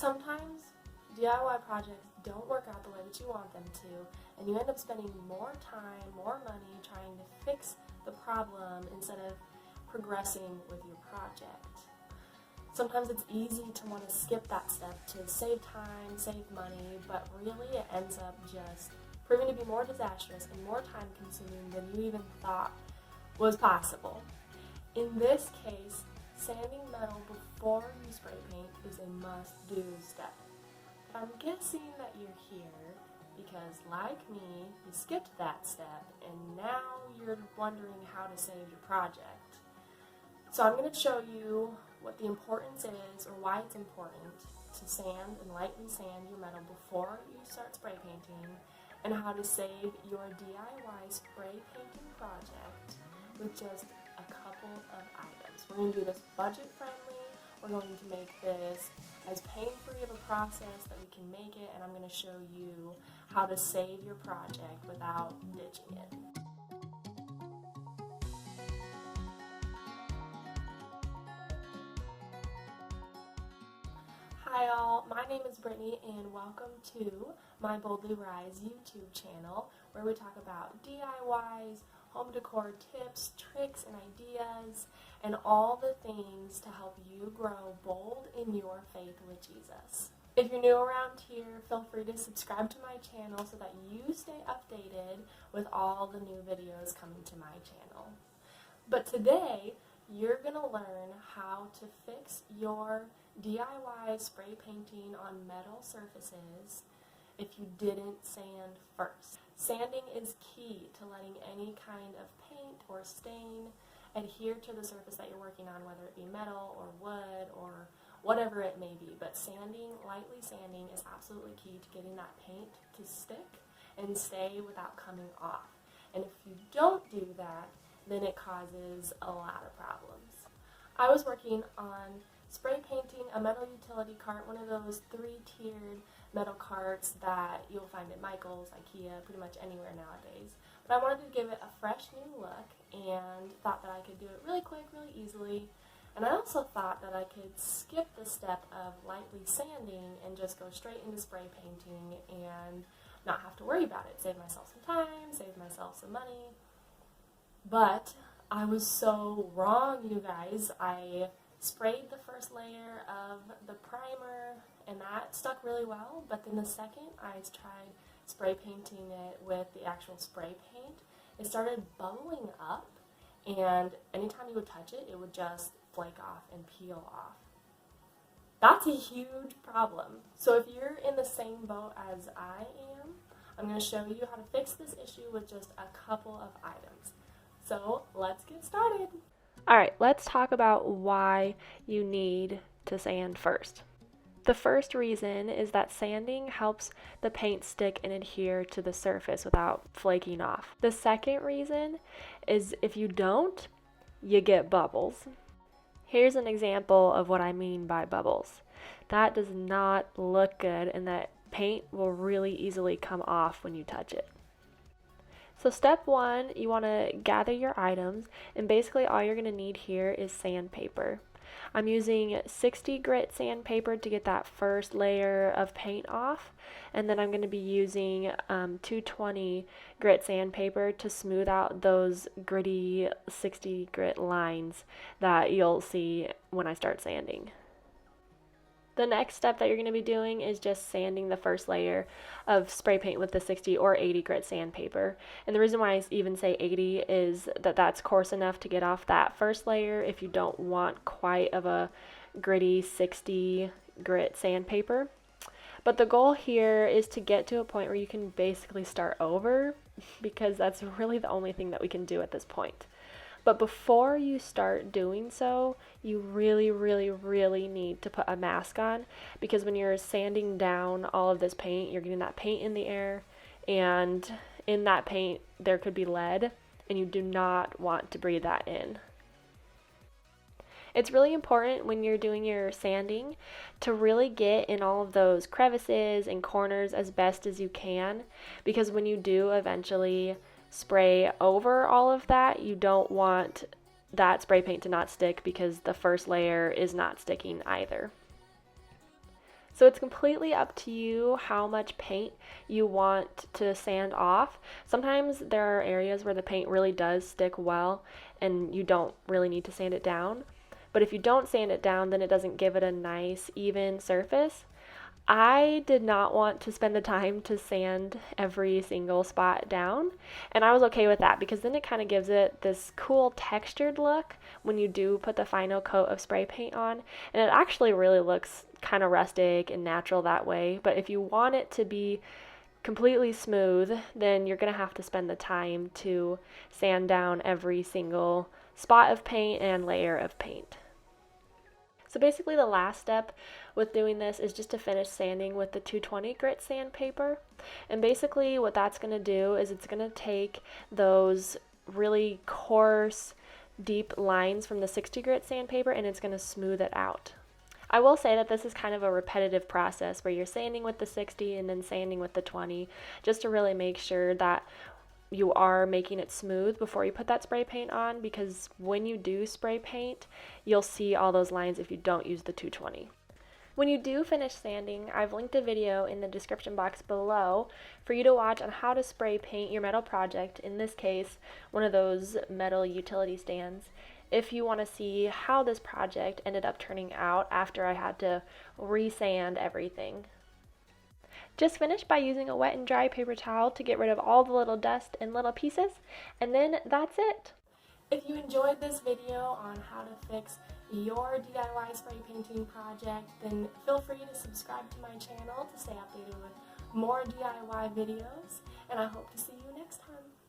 Sometimes DIY projects don't work out the way that you want them to, and you end up spending more time, more money trying to fix the problem instead of progressing with your project. Sometimes it's easy to want to skip that step to save time, save money, but really it ends up just proving to be more disastrous and more time consuming than you even thought was possible. In this case, sanding metal before you spray paint is a must-do step. But I'm guessing that you're here because, like me, you skipped that step and now you're wondering how to save your project. So I'm going to show you what the importance is, or why it's important to sand and lightly sand your metal before you start spray painting, and how to save your DIY spray painting project with just a couple of items. We're going to do this budget friendly. We're going to make this as pain-free of a process that we can make it, and I'm going to show you how to save your project without ditching it. Hi all, my name is Brittany and welcome to my Boldly Rise YouTube channel, where we talk about DIYs, home decor tips, tricks, and ideas, and all the things to help you grow bold in your faith with Jesus. If you're new around here, feel free to subscribe to my channel so that you stay updated with all the new videos coming to my channel. But today, you're going to learn how to fix your DIY spray painting on metal surfaces if you didn't sand first. Sanding is key to letting any kind of paint or stain adhere to the surface that you're working on, whether it be metal or wood or whatever it may be. But sanding, lightly sanding, is absolutely key to getting that paint to stick and stay without coming off. And if you don't do that, then it causes a lot of problems. I was working on spray painting a metal utility cart, one of those 3-tiered metal carts that you'll find at Michael's, IKEA, pretty much anywhere nowadays. But I wanted to give it a fresh new look and thought that I could do it really quick, really easily. And I also thought that I could skip the step of lightly sanding and just go straight into spray painting and not have to worry about it. Save myself some time, save myself some money. But I was so wrong, you guys. I sprayed the first layer of the primer and that stuck really well, but then the second I tried spray painting it with the actual spray paint, it started bubbling up, and anytime you would touch it, it would just flake off and peel off. That's a huge problem. So if you're in the same boat as I am, I'm going to show you how to fix this issue with just a couple of items. So let's get started. Alright, let's talk about why you need to sand first. The first reason is that sanding helps the paint stick and adhere to the surface without flaking off. The second reason is if you don't, you get bubbles. Here's an example of what I mean by bubbles. That does not look good, and that paint will really easily come off when you touch it. So step one, you want to gather your items, and basically all you're going to need here is sandpaper. I'm using 60 grit sandpaper to get that first layer of paint off, and then I'm going to be using 220 grit sandpaper to smooth out those gritty 60 grit lines that you'll see when I start sanding. The next step that you're going to be doing is just sanding the first layer of spray paint with the 60 or 80 grit sandpaper. And the reason why I even say 80 is that that's coarse enough to get off that first layer if you don't want quite of a gritty 60 grit sandpaper. But the goal here is to get to a point where you can basically start over, because that's really the only thing that we can do at this point. But before you start doing so, you really, really, really need to put a mask on, because when you're sanding down all of this paint, you're getting that paint in the air, and in that paint there could be lead, and you do not want to breathe that in. It's really important when you're doing your sanding to really get in all of those crevices and corners as best as you can, because when you do eventually spray over all of that, you don't want that spray paint to not stick, because the first layer is not sticking either. So it's completely up to you how much paint you want to sand off. Sometimes there are areas where the paint really does stick well and you don't really need to sand it down. But if you don't sand it down, then it doesn't give it a nice, even surface. I did not want to spend the time to sand every single spot down, and I was okay with that because then it kind of gives it this cool textured look when you do put the final coat of spray paint on, and it actually really looks kind of rustic and natural that way. But if you want it to be completely smooth, then you're going to have to spend the time to sand down every single spot of paint and layer of paint. So basically the last step with doing this is just to finish sanding with the 220 grit sandpaper. And basically what that's going to do is it's going to take those really coarse, deep lines from the 60 grit sandpaper and it's going to smooth it out. I will say that this is kind of a repetitive process where you're sanding with the 60 and then sanding with the 20 just to really make sure that you are making it smooth before you put that spray paint on, because when you do spray paint, you'll see all those lines if you don't use the 220. When you do finish sanding, I've linked a video in the description box below for you to watch on how to spray paint your metal project, in this case, one of those metal utility stands, if you want to see how this project ended up turning out after I had to re-sand everything. Just finish by using a wet and dry paper towel to get rid of all the little dust and little pieces, and then that's it. If you enjoyed this video on how to fix your DIY spray painting project, then feel free to subscribe to my channel to stay updated with more DIY videos, and I hope to see you next time.